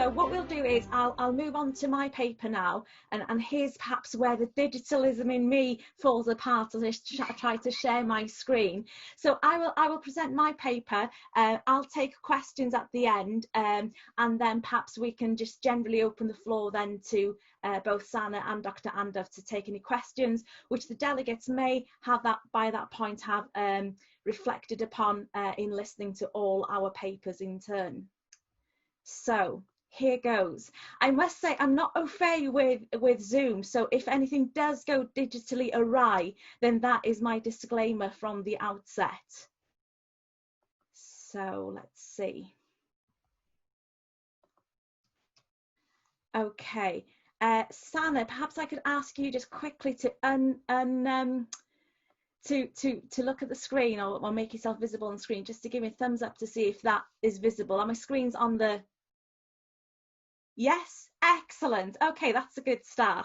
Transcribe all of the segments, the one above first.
So what we'll do is I'll move on to my paper now, and here's perhaps where the digitalism in me falls apart as I try to share my screen. So I will present my paper. I'll take questions at the end, and then perhaps we can just generally open the floor then to both Sana and Dr. Andov to take any questions, which the delegates may have by that point have reflected upon in listening to all our papers in turn. So here goes. I must say I'm not au fait with Zoom, so if anything does go digitally awry, then that is my disclaimer from the outset. So let's see. Okay, Sana, perhaps I could ask you just quickly to to look at the screen, or make yourself visible on the screen, just to give me a thumbs up to see if that is visible. And my screen's on the... Yes, excellent. Okay, that's a good start.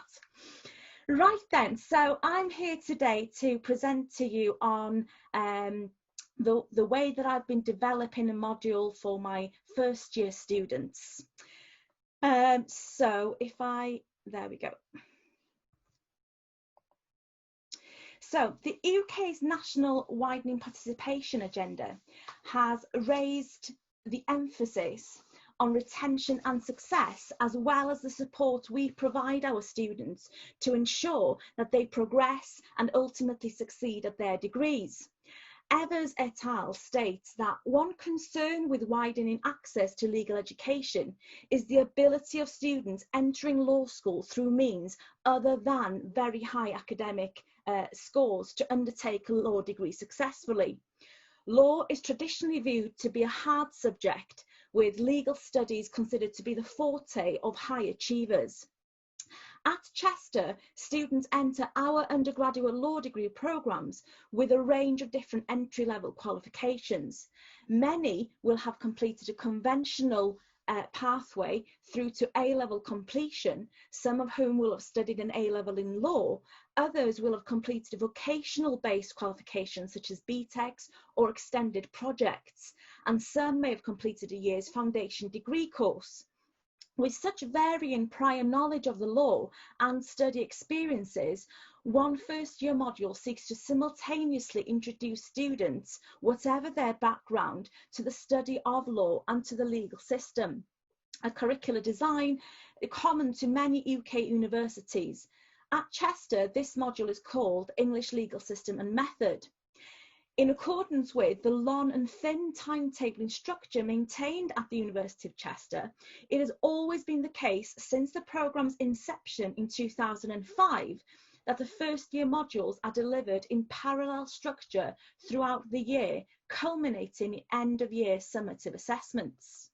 Right then, so I'm here today to present to you on the way that I've been developing a module for my first year students. So if there we go. So the UK's National Widening Participation Agenda has raised the emphasis on retention and success, as well as the support we provide our students to ensure that they progress and ultimately succeed at their degrees. Evers et al. States that one concern with widening access to legal education is the ability of students entering law school through means other than very high academic scores to undertake a law degree successfully. Law is traditionally viewed to be a hard subject, with legal studies considered to be the forte of high achievers. At Chester, students enter our undergraduate law degree programmes with a range of different entry-level qualifications. Many will have completed a conventional pathway through to A-level completion, some of whom will have studied an A-level in law. Others will have completed a vocational-based qualification such as BTECs or extended projects, and some may have completed a year's foundation degree course. With such varying prior knowledge of the law and study experiences, one first-year module seeks to simultaneously introduce students, whatever their background, to the study of law and to the legal system. A curricular design common to many UK universities. At Chester, this module is called English Legal System and Method. In accordance with the long and thin timetabling structure maintained at the University of Chester, it has always been the case since the programme's inception in 2005 that the first year modules are delivered in parallel structure throughout the year, culminating in end of year summative assessments.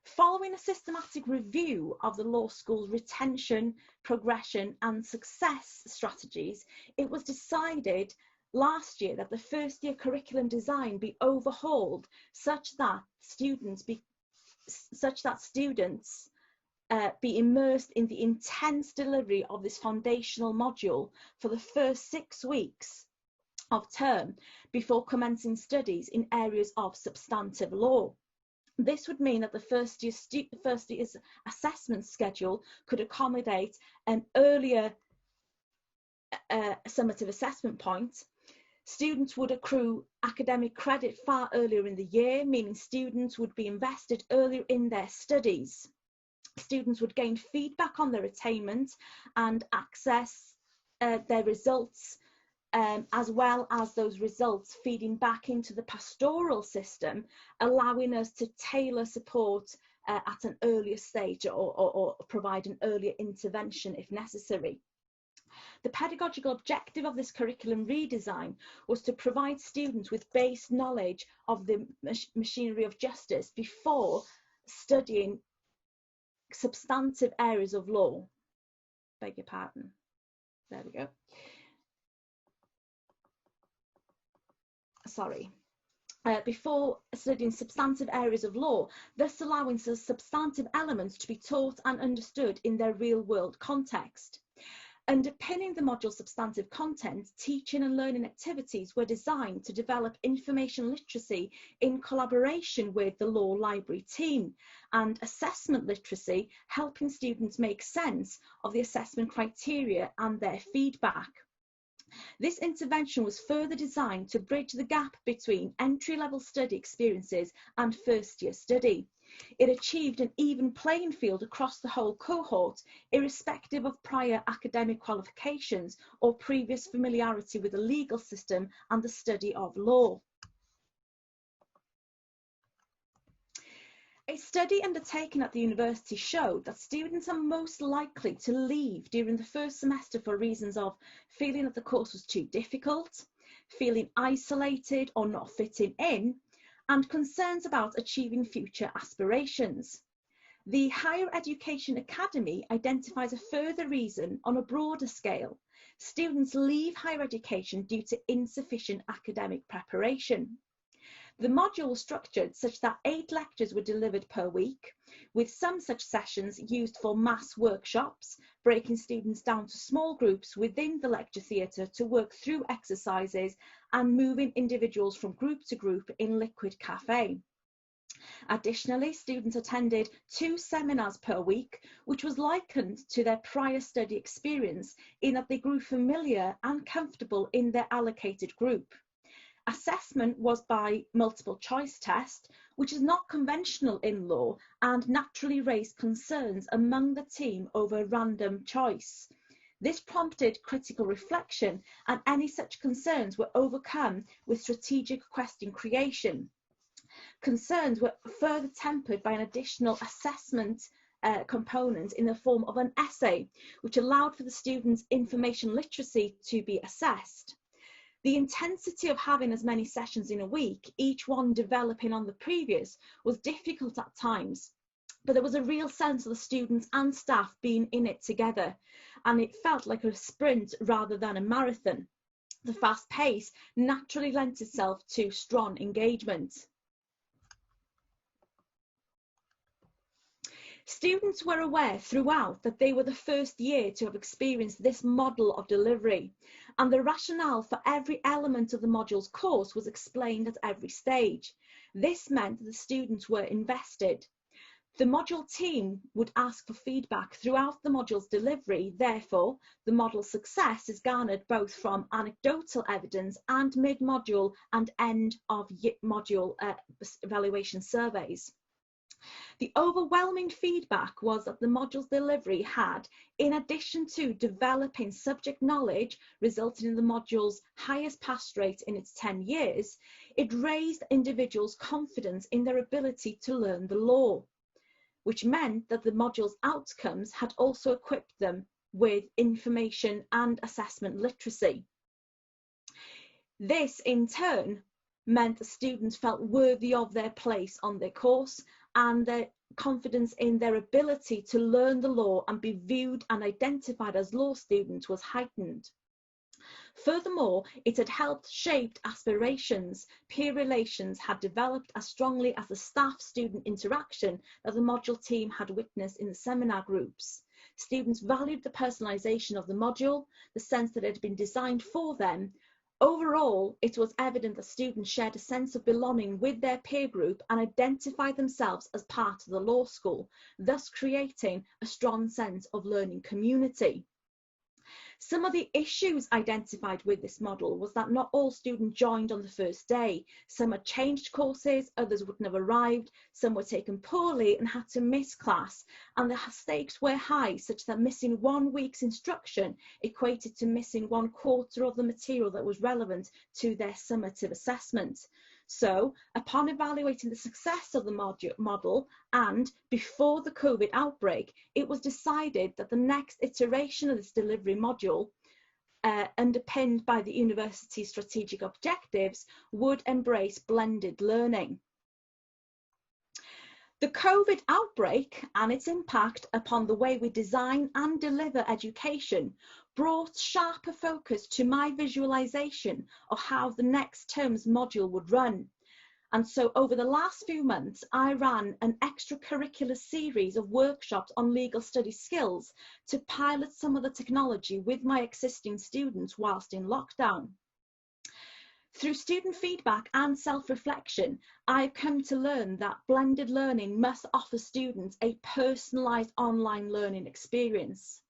Following a systematic review of the law school's retention, progression and success strategies, it was decided last year that the first year curriculum design be overhauled such that students be immersed in the intense delivery of this foundational module for the first 6 weeks of term before commencing studies in areas of substantive law. This would mean that the first year's assessment schedule could accommodate an earlier summative assessment point. Students would accrue academic credit far earlier in the year, meaning students would be invested earlier in their studies. Students would gain feedback on their attainment and access their results, as well as those results feeding back into the pastoral system, allowing us to tailor support at an earlier stage or provide an earlier intervention if necessary. The pedagogical objective of this curriculum redesign was to provide students with base knowledge of the machinery of justice before studying substantive areas of law. Beg your pardon. There we go. Sorry. Before studying substantive areas of law, thus allowing substantive elements to be taught and understood in their real-world context. Underpinning the module's substantive content, teaching and learning activities were designed to develop information literacy in collaboration with the law library team, and assessment literacy, helping students make sense of the assessment criteria and their feedback. This intervention was further designed to bridge the gap between entry-level study experiences and first-year study. It achieved an even playing field across the whole cohort, irrespective of prior academic qualifications or previous familiarity with the legal system and the study of law. A study undertaken at the university showed that students are most likely to leave during the first semester for reasons of feeling that the course was too difficult, feeling isolated or not fitting in, and concerns about achieving future aspirations. The Higher Education Academy identifies a further reason on a broader scale. Students leave higher education due to insufficient academic preparation. The module was structured such that 8 lectures were delivered per week, with some such sessions used for mass workshops, breaking students down to small groups within the lecture theatre to work through exercises and moving individuals from group to group in Liquid Cafe. Additionally, students attended 2 seminars per week, which was likened to their prior study experience in that they grew familiar and comfortable in their allocated group. Assessment was by multiple choice test, which is not conventional in law and naturally raised concerns among the team over random choice. This prompted critical reflection, and any such concerns were overcome with strategic question creation. Concerns were further tempered by an additional assessment component in the form of an essay, which allowed for the students' information literacy to be assessed. The intensity of having as many sessions in a week, each one developing on the previous, was difficult at times, but there was a real sense of the students and staff being in it together, and it felt like a sprint rather than a marathon. The fast pace naturally lent itself to strong engagement. Students were aware throughout that they were the first year to have experienced this model of delivery, and the rationale for every element of the module's course was explained at every stage. This meant that the students were invested. The module team would ask for feedback throughout the module's delivery. Therefore, the model's success is garnered both from anecdotal evidence and mid-module and end-of-module evaluation surveys. The overwhelming feedback was that the module's delivery had, in addition to developing subject knowledge, resulting in the module's highest pass rate in its 10 years, it raised individuals' confidence in their ability to learn the law, which meant that the module's outcomes had also equipped them with information and assessment literacy. This, in turn, meant that students felt worthy of their place on their course, and their confidence in their ability to learn the law and be viewed and identified as law students was heightened. Furthermore, it had helped shape aspirations. Peer relations had developed as strongly as the staff-student interaction that the module team had witnessed in the seminar groups. Students valued the personalisation of the module, the sense that it had been designed for them. Overall, it was evident that students shared a sense of belonging with their peer group and identified themselves as part of the law school, thus creating a strong sense of learning community. Some of the issues identified with this model was that not all students joined on the first day. Some had changed courses, others wouldn't have arrived, some were taken poorly and had to miss class, and the stakes were high, such that missing 1 week's instruction equated to missing 1/4 of the material that was relevant to their summative assessment. So, upon evaluating the success of the model and before the COVID outbreak, it was decided that the next iteration of this delivery module, underpinned by the university's strategic objectives, would embrace blended learning. The COVID outbreak and its impact upon the way we design and deliver education brought sharper focus to my visualization of how the next term's module would run. And so over the last few months, I ran an extracurricular series of workshops on legal study skills to pilot some of the technology with my existing students whilst in lockdown. Through student feedback and self-reflection, I've come to learn that blended learning must offer students a personalised online learning experience.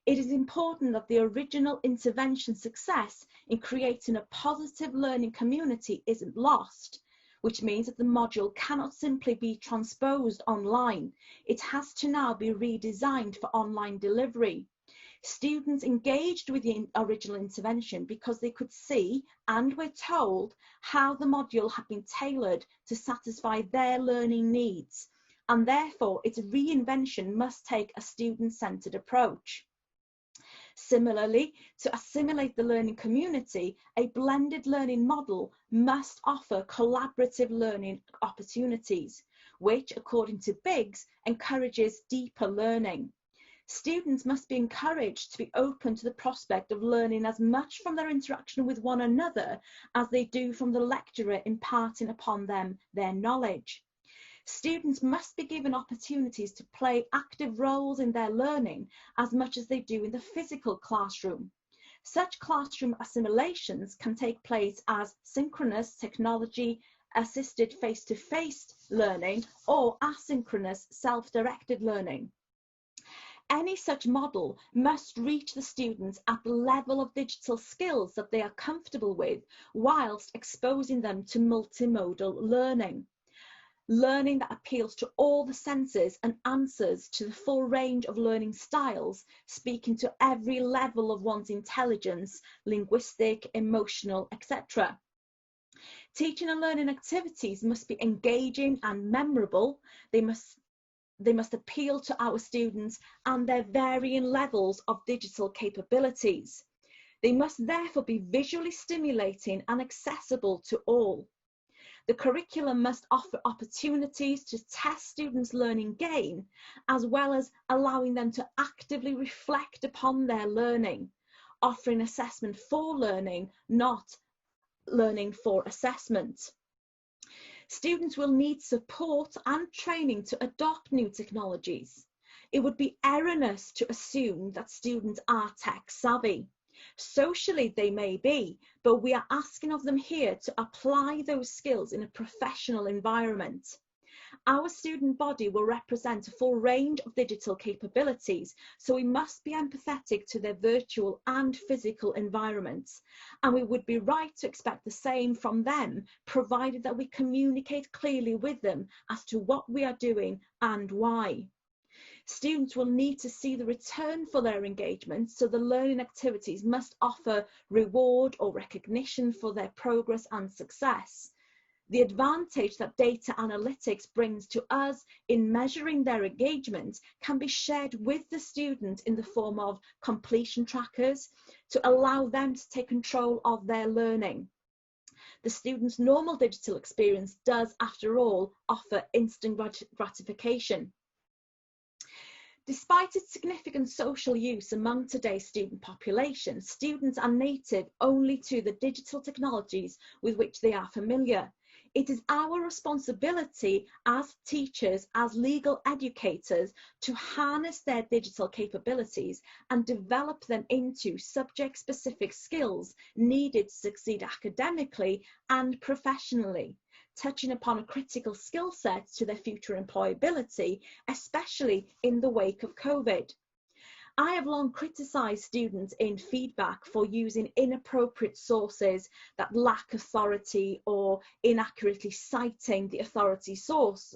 It is important that the original intervention success in creating a positive learning community isn't lost, which means that the module cannot simply be transposed online. It has to now be redesigned for online delivery. Students engaged with the original intervention because they could see and were told how the module had been tailored to satisfy their learning needs, and therefore its reinvention must take a student-centred approach. Similarly, to assimilate the learning community, a blended learning model must offer collaborative learning opportunities, which, according to Biggs, encourages deeper learning. Students must be encouraged to be open to the prospect of learning as much from their interaction with one another as they do from the lecturer imparting upon them their knowledge. Students must be given opportunities to play active roles in their learning as much as they do in the physical classroom. Such classroom assimilations can take place as synchronous technology-assisted face-to-face learning or asynchronous self-directed learning. Any such model must reach the students at the level of digital skills that they are comfortable with, whilst exposing them to multimodal learning. Learning that appeals to all the senses and answers to the full range of learning styles, speaking to every level of one's intelligence, linguistic, emotional, etc. Teaching and learning activities must be engaging and memorable. They must appeal to our students and their varying levels of digital capabilities. They must therefore be visually stimulating and accessible to all. The curriculum must offer opportunities to test students' learning gain, as well as allowing them to actively reflect upon their learning, offering assessment for learning, not learning for assessment. Students will need support and training to adopt new technologies. It would be erroneous to assume that students are tech savvy. Socially, they may be, but we are asking of them here to apply those skills in a professional environment. Our student body will represent a full range of digital capabilities, so we must be empathetic to their virtual and physical environments. And we would be right to expect the same from them, provided that we communicate clearly with them as to what we are doing and why. Students will need to see the return for their engagement, so the learning activities must offer reward or recognition for their progress and success. The advantage that data analytics brings to us in measuring their engagement can be shared with the student in the form of completion trackers to allow them to take control of their learning. The student's normal digital experience does, after all, offer instant gratification. Despite its significant social use among today's student population, students are native only to the digital technologies with which they are familiar. It is our responsibility as teachers, as legal educators, to harness their digital capabilities and develop them into subject-specific skills needed to succeed academically and professionally, touching upon a critical skill set to their future employability, especially in the wake of COVID. I have long criticised students in feedback for using inappropriate sources that lack authority or inaccurately citing the authority source.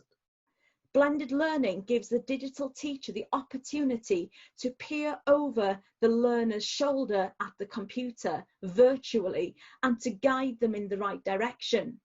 Blended learning gives the digital teacher the opportunity to peer over the learner's shoulder at the computer virtually and to guide them in the right direction.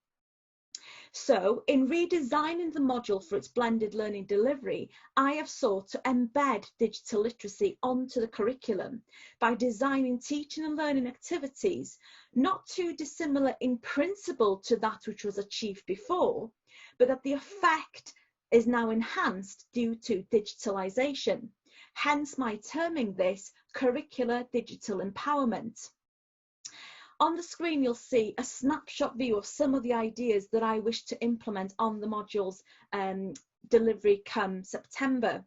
So, in redesigning the module for its blended learning delivery, I have sought to embed digital literacy onto the curriculum by designing teaching and learning activities not too dissimilar in principle to that which was achieved before, but that the effect is now enhanced due to digitalisation. Hence my terming this curricular digital empowerment. On the screen, you'll see a snapshot view of some of the ideas that I wish to implement on the module's delivery come September.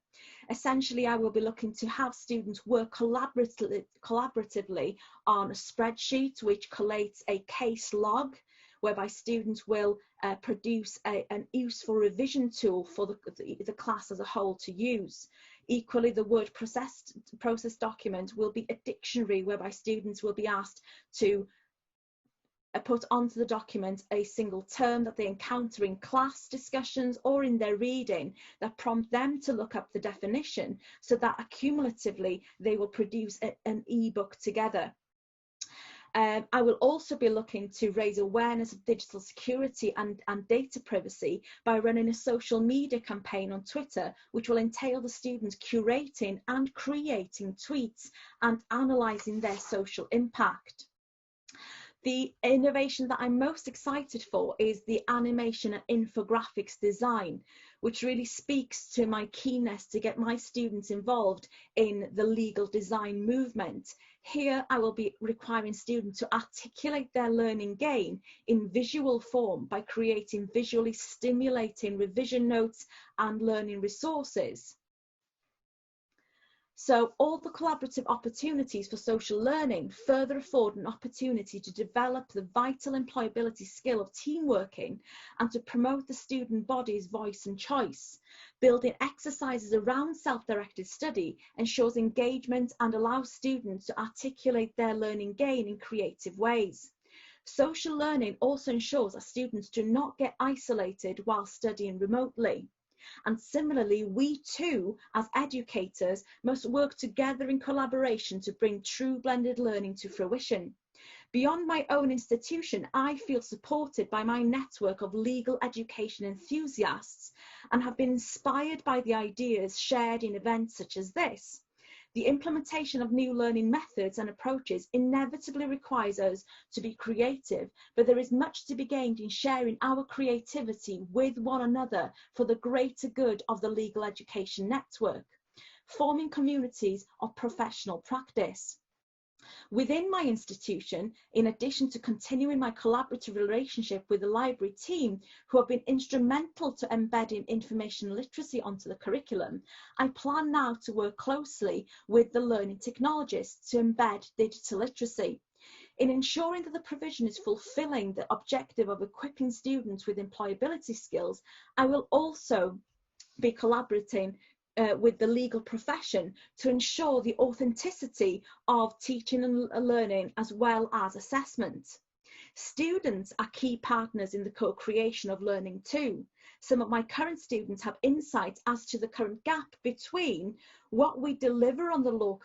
Essentially, I will be looking to have students work collaboratively on a spreadsheet which collates a case log, whereby students will produce an useful revision tool for the class as a whole to use. Equally, the word process document will be a dictionary whereby students will be asked to put onto the document a single term that they encounter in class discussions or in their reading that prompt them to look up the definition, so that accumulatively they will produce an ebook together. I will also be looking to raise awareness of digital security and data privacy by running a social media campaign on Twitter, which will entail the students curating and creating tweets and analysing their social impact. The innovation that I'm most excited for is the animation and infographics design, which really speaks to my keenness to get my students involved in the legal design movement. Here, I will be requiring students to articulate their learning gain in visual form by creating visually stimulating revision notes and learning resources. So all the collaborative opportunities for social learning further afford an opportunity to develop the vital employability skill of team working and to promote the student body's voice and choice. Building exercises around self-directed study ensures engagement and allows students to articulate their learning gain in creative ways. Social learning also ensures that students do not get isolated while studying remotely. And similarly, we too, as educators, must work together in collaboration to bring true blended learning to fruition. Beyond my own institution, I feel supported by my network of legal education enthusiasts and have been inspired by the ideas shared in events such as this. The implementation of new learning methods and approaches inevitably requires us to be creative, but there is much to be gained in sharing our creativity with one another for the greater good of the legal education network, forming communities of professional practice. Within my institution, in addition to continuing my collaborative relationship with the library team, who have been instrumental to embedding information literacy onto the curriculum, I plan now to work closely with the learning technologists to embed digital literacy. In ensuring that the provision is fulfilling the objective of equipping students with employability skills, I will also be collaborating with the legal profession to ensure the authenticity of teaching and learning as well as assessment. Students are key partners in the co-creation of learning too. Some of my current students have insights as to the current gap between what we deliver on the law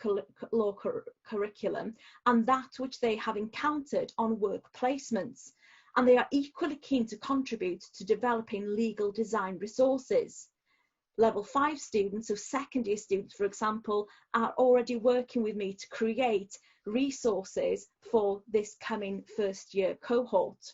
curriculum and that which they have encountered on work placements, and they are equally keen to contribute to developing legal design resources. Level 5 students, so second year students, for example, are already working with me to create resources for this coming first year cohort.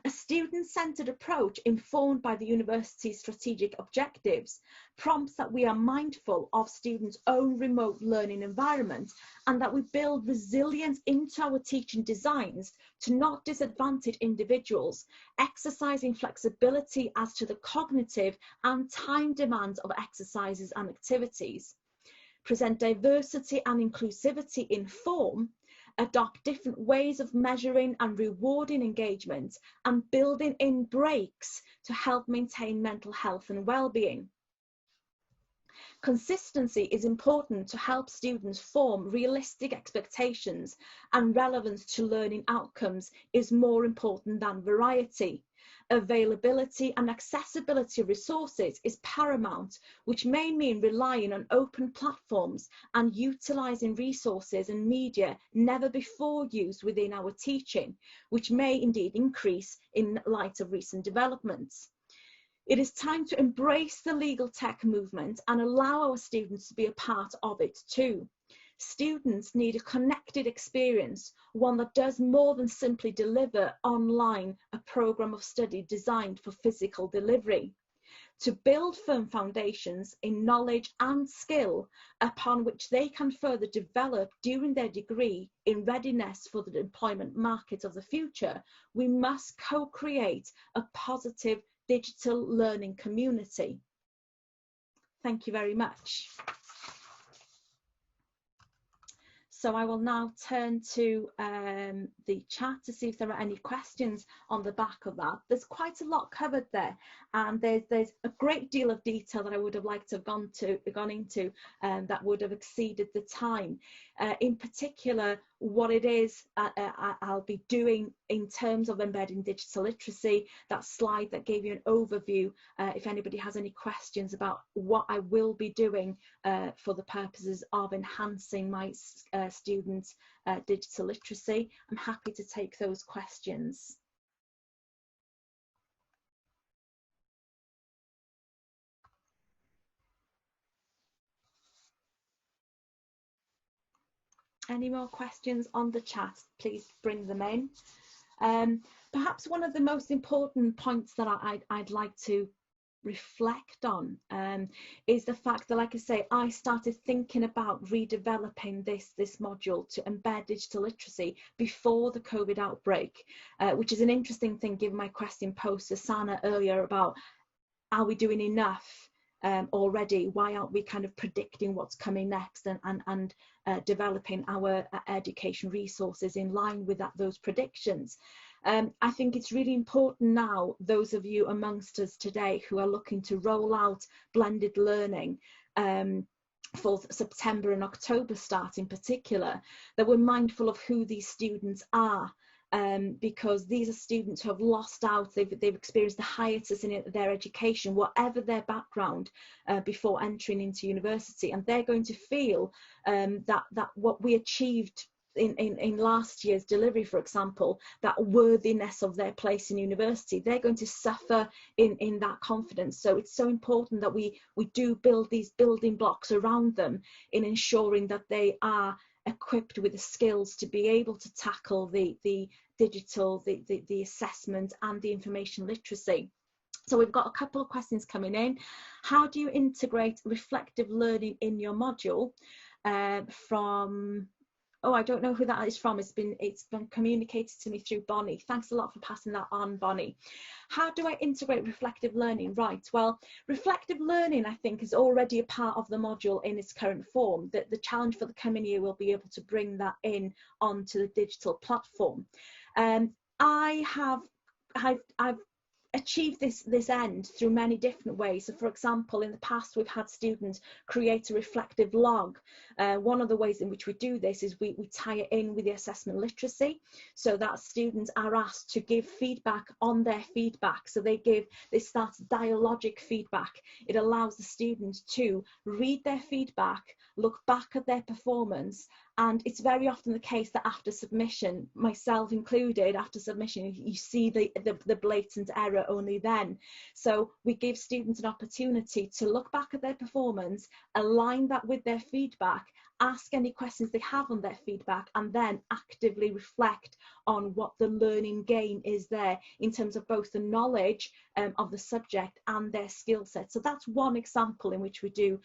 A student-centred approach informed by the university's strategic objectives prompts that we are mindful of students' own remote learning environment and that we build resilience into our teaching designs to not disadvantage individuals, exercising flexibility as to the cognitive and time demands of exercises and activities, present diversity and inclusivity in form, adopt different ways of measuring and rewarding engagement, and building in breaks to help maintain mental health and well-being. Consistency is important to help students form realistic expectations, and relevance to learning outcomes is more important than variety. Availability and accessibility of resources is paramount, which may mean relying on open platforms and utilising resources and media never before used within our teaching, which may indeed increase in light of recent developments. It is time to embrace the legal tech movement and allow our students to be a part of it too. Students need a connected experience, one that does more than simply deliver online a programme of study designed for physical delivery. to build firm foundations in knowledge and skill upon which they can further develop during their degree in readiness for the employment market of the future, we must co-create a positive digital learning community. Thank you very much. So I will now turn to the chat to see if there are any questions on the back of that. There's quite a lot covered there, and there's a great deal of detail that I would have liked to have gone into that would have exceeded the time. In particular, what it is I'll be doing in terms of embedding digital literacy, that slide that gave you an overview. If anybody has any questions about what I will be doing for the purposes of enhancing my students' digital literacy, I'm happy to take those questions. Any more questions on the chat? Please bring them in. Perhaps one of the most important points that I'd like to reflect on is the fact that, like I say, I started thinking about redeveloping this module to embed digital literacy before the COVID outbreak, which is an interesting thing given my question posed to Sana earlier about, are we doing enough already? Why aren't we kind of predicting what's coming next and developing our education resources in line with those predictions? I think it's really important now, those of you amongst us today who are looking to roll out blended learning for September and October start in particular, that we're mindful of who these students are. Because these are students who have lost out, they've experienced the hiatus in their education, whatever their background, before entering into university, and they're going to feel that what we achieved in last year's delivery, for example, that worthiness of their place in university, they're going to suffer in that confidence. So it's so important that we do build these building blocks around them in ensuring that they are equipped with the skills to be able to tackle the digital, the assessment and the information literacy. So we've got a couple of questions coming in. How do you integrate reflective learning in your module? From, oh, I don't know who that is from. It's been communicated to me through Bonnie. Thanks a lot for passing that on, Bonnie. How do I integrate reflective learning? Right, well, reflective learning, I think, is already a part of the module in its current form. The challenge for the coming year will be able to bring that in onto the digital platform. I've achieve this end through many different ways. So, for example, in the past we've had students create a reflective log. One of the ways in which we do this is we tie it in with the assessment literacy, so that students are asked to give feedback on their feedback. So they start dialogic feedback. It allows the students to read their feedback, look back at their performance, and it's very often the case that after submission, myself included, after submission, you see the blatant error only then. So we give students an opportunity to look back at their performance, align that with their feedback, ask any questions they have on their feedback, and then actively reflect on what the learning gain is there in terms of both the knowledge of the subject and their skill set. So that's one example in which we do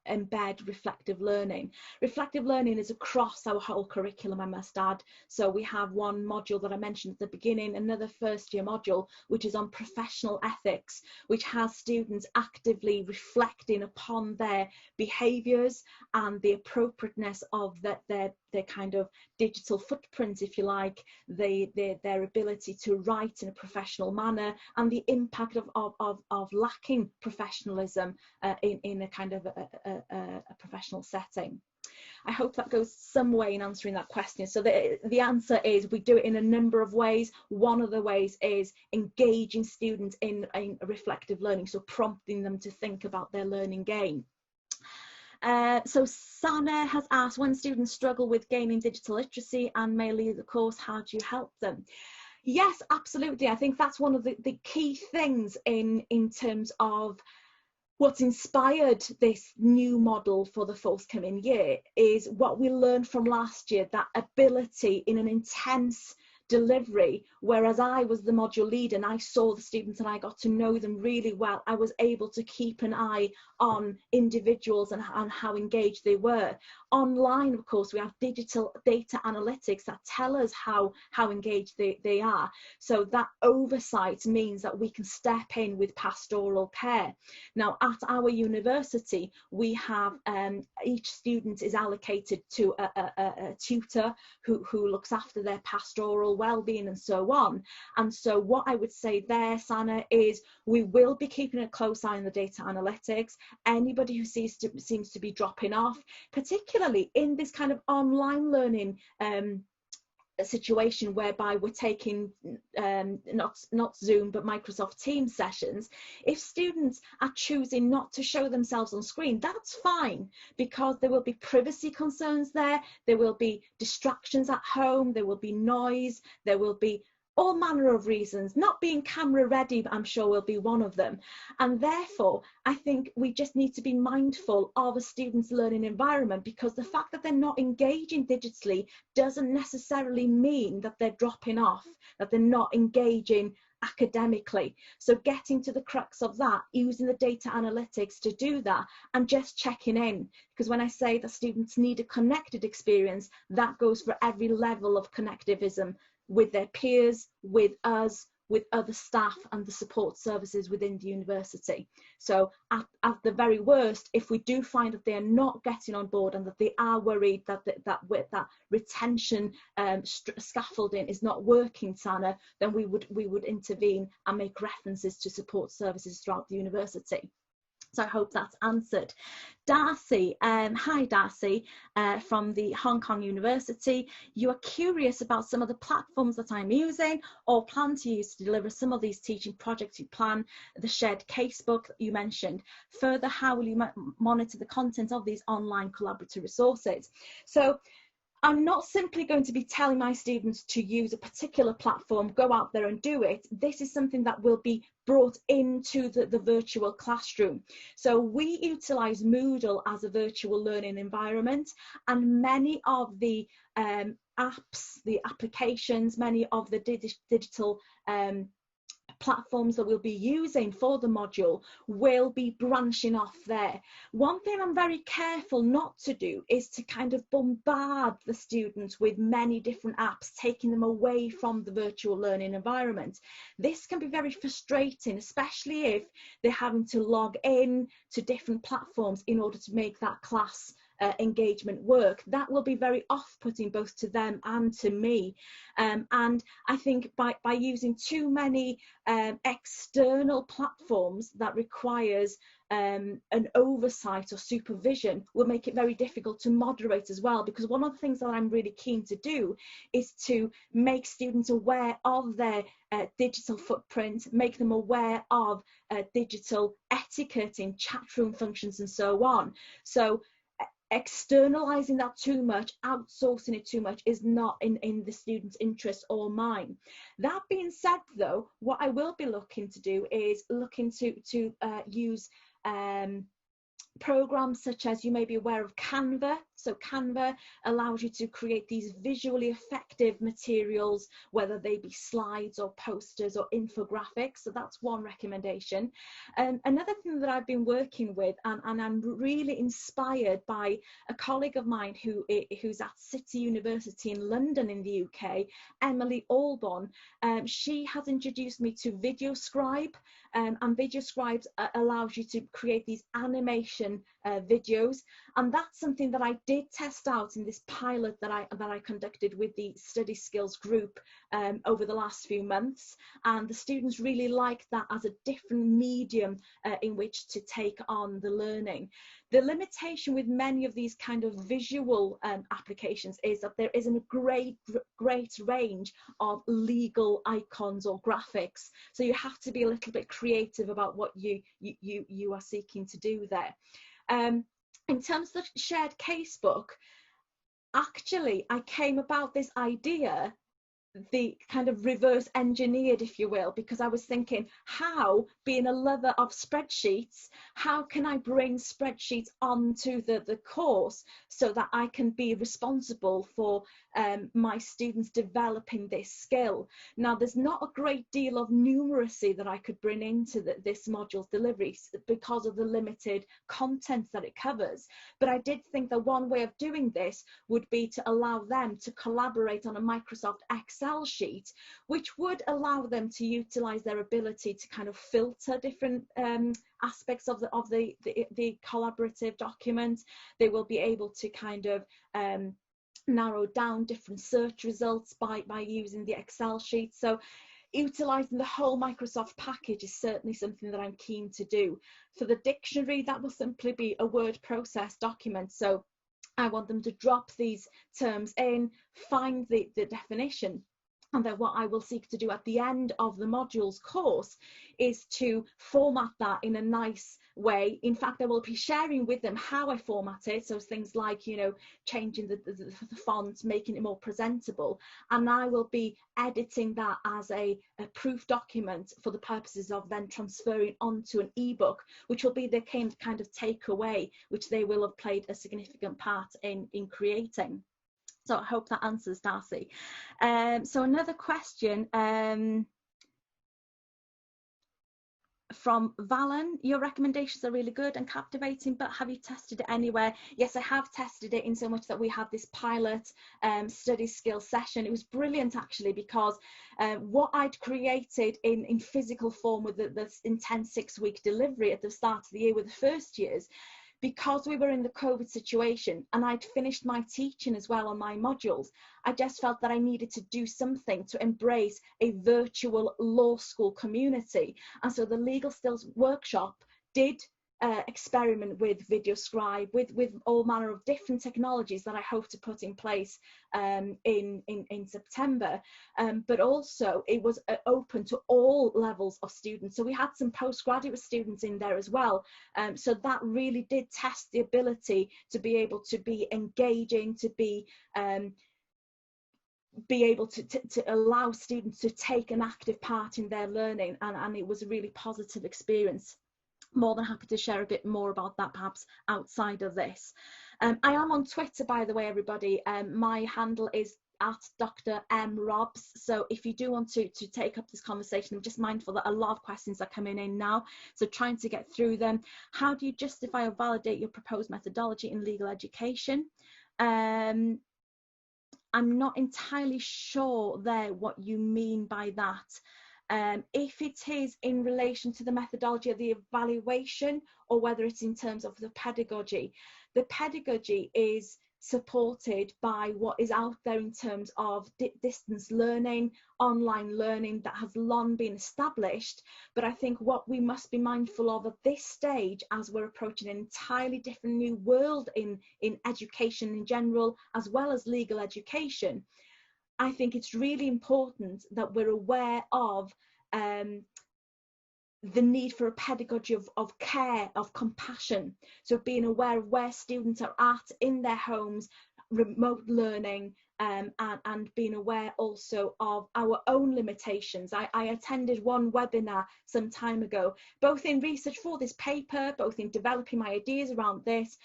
embed reflective learning. Reflective learning is across our whole curriculum, I must add. So we have one module that I mentioned at the beginning, another first year module, which is on professional ethics, which has students actively reflecting upon their behaviours and the appropriateness of their kind of digital footprint, if you like, their ability to write in a professional manner, and the impact of lacking professionalism in a kind of a professional setting. I hope that goes some way in answering that question. So the answer is we do it in a number of ways. One of the ways is engaging students in reflective learning, so prompting them to think about their learning gain. So Sana has asked, when students struggle with gaining digital literacy and may leave the course, how do you help them? Yes, absolutely. I think that's one of the key things in terms of what's inspired this new model for the forthcoming year is what we learned from last year, that ability in an intense delivery, whereas I was the module leader and I saw the students and I got to know them really well. I was able to keep an eye on individuals and how engaged they were. Online, of course, we have digital data analytics that tell us how engaged they are. So that oversight means that we can step in with pastoral care. Now, at our university, we have each student is allocated to a tutor who looks after their pastoral well-being and so on. And so what I would say there, Sana, is we will be keeping a close eye on the data analytics. Anybody who seems to be dropping off, particularly in this kind of online learning a situation whereby we're taking not Zoom but Microsoft Teams sessions, if students are choosing not to show themselves on screen, that's fine, because there will be privacy concerns there will be distractions at home, there will be noise, there will be all manner of reasons. Not being camera ready, I'm sure, will be one of them. And therefore, I think we just need to be mindful of a student's learning environment, because the fact that they're not engaging digitally doesn't necessarily mean that they're dropping off, that they're not engaging academically. So getting to the crux of that, using the data analytics to do that, and just checking in, because when I say that students need a connected experience, that goes for every level of connectivism, with their peers, with us, with other staff and the support services within the university. So at the very worst, if we do find that they are not getting on board and that they are worried that that retention scaffolding is not working, Sana, then we would intervene and make references to support services throughout the university. So I hope that's answered. Darcy, hi Darcy, from the Hong Kong University. You are curious about some of the platforms that I'm using or plan to use to deliver some of these teaching projects you plan, the shared casebook that you mentioned. Further, how will you monitor the content of these online collaborative resources? So I'm not simply going to be telling my students to use a particular platform, go out there and do it. This is something that will be brought into the virtual classroom. So we utilize Moodle as a virtual learning environment, and many of the apps, the applications, many of the digital platforms that we'll be using for the module will be branching off there. One thing I'm very careful not to do is to kind of bombard the students with many different apps, taking them away from the virtual learning environment. This can be very frustrating, especially if they're having to log in to different platforms in order to make that class engagement work. That will be very off-putting both to them and to me. And I think by using too many external platforms that requires an oversight or supervision will make it very difficult to moderate as well, because one of the things that I'm really keen to do is to make students aware of their digital footprint, make them aware of digital etiquette in chat room functions and so on. So externalizing that too much, outsourcing it too much, is not in the student's interest or mine. That being said, though, what I will be looking to do is looking to use programs such as, you may be aware of, Canva. So Canva allows you to create these visually effective materials, whether they be slides or posters or infographics. So that's one recommendation. Another thing that I've been working with, and I'm really inspired by a colleague of mine who's at City University in London in the UK, Emily Alborn. She has introduced me to Video Scribe, and Video Scribe allows you to create these animation videos, and that's something that I did test out in this pilot that I conducted with the study skills group over the last few months, and the students really liked that as a different medium in which to take on the learning. The limitation with many of these kind of visual applications is that there isn't a great range of legal icons or graphics, so you have to be a little bit creative about what you are seeking to do there. In terms of the shared casebook, actually I came about this idea, the kind of reverse engineered, if you will, because I was thinking, how, being a lover of spreadsheets, how can I bring spreadsheets onto the course so that I can be responsible for my students developing this skill. Now, there's not a great deal of numeracy that I could bring into this module's delivery because of the limited content that it covers. But I did think that one way of doing this would be to allow them to collaborate on a Microsoft Excel sheet, which would allow them to utilize their ability to kind of filter different aspects of the collaborative document. They will be able to kind of narrow down different search results by using the Excel sheet. So utilizing the whole Microsoft package is certainly something that I'm keen to do. For the dictionary, that will simply be a word process document. So I want them to drop these terms in, find the definition, and then what I will seek to do at the end of the modules course is to format that in a nice way. In fact, I will be sharing with them how I format it. So things like, you know, changing the font, making it more presentable. And I will be editing that as a proof document for the purposes of then transferring onto an ebook, which will be the kind of takeaway, which they will have played a significant part in creating. So I hope that answers Darcy. So another question from Valen: your recommendations are really good and captivating, but have you tested it anywhere? Yes, I have tested it in so much that we had this pilot study skills session. It was brilliant actually, because what I'd created in physical form with this intense 6-week delivery at the start of the year with the first years, because we were in the COVID situation and I'd finished my teaching as well on my modules, I just felt that I needed to do something to embrace a virtual law school community. And so the Legal Skills Workshop did experiment with video Scribe, with all manner of different technologies that I hope to put in place in September, but also it was open to all levels of students. So we had some postgraduate students in there as well, so that really did test the ability to be able to be engaging, to be able to allow students to take an active part in their learning, and it was a really positive experience. More than happy to share a bit more about that perhaps outside of this. I am on Twitter, by the way, everybody. My handle is at Dr. M. Robs. So if you do want to take up this conversation, I'm just mindful that a lot of questions are coming in now, so trying to get through them. How do you justify or validate your proposed methodology in legal education? I'm not entirely sure there what you mean by that. If it is in relation to the methodology of the evaluation, or whether it's in terms of the pedagogy is supported by what is out there in terms of distance learning, online learning that has long been established. But I think what we must be mindful of at this stage, as we're approaching an entirely different new world in education in general, as well as legal education, I think it's really important that we're aware of the need for a pedagogy of care, of compassion. So being aware of where students are at in their homes, remote learning, and being aware also of our own limitations. I attended one webinar some time ago, both in research for this paper, both in developing my ideas around this,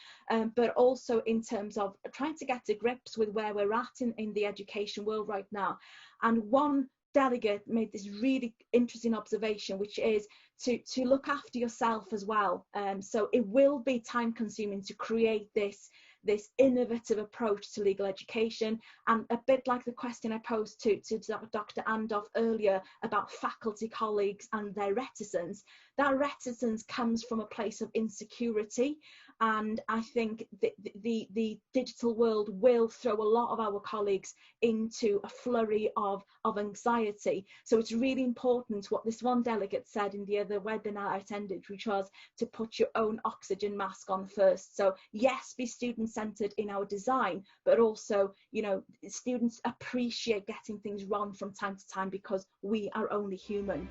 but also in terms of trying to get to grips with where we're at in the education world right now. And one delegate made this really interesting observation, which is to look after yourself as well. So it will be time consuming to create this innovative approach to legal education, and a bit like the question I posed to Dr. Andoff earlier about faculty colleagues and their reticence. That reticence comes from a place of insecurity, and I think the digital world will throw a lot of our colleagues into a flurry of anxiety. So it's really important what this one delegate said in the other webinar I attended, which was to put your own oxygen mask on first. So yes, be student-centered in our design, but also, you know, students appreciate getting things wrong from time to time because we are only human.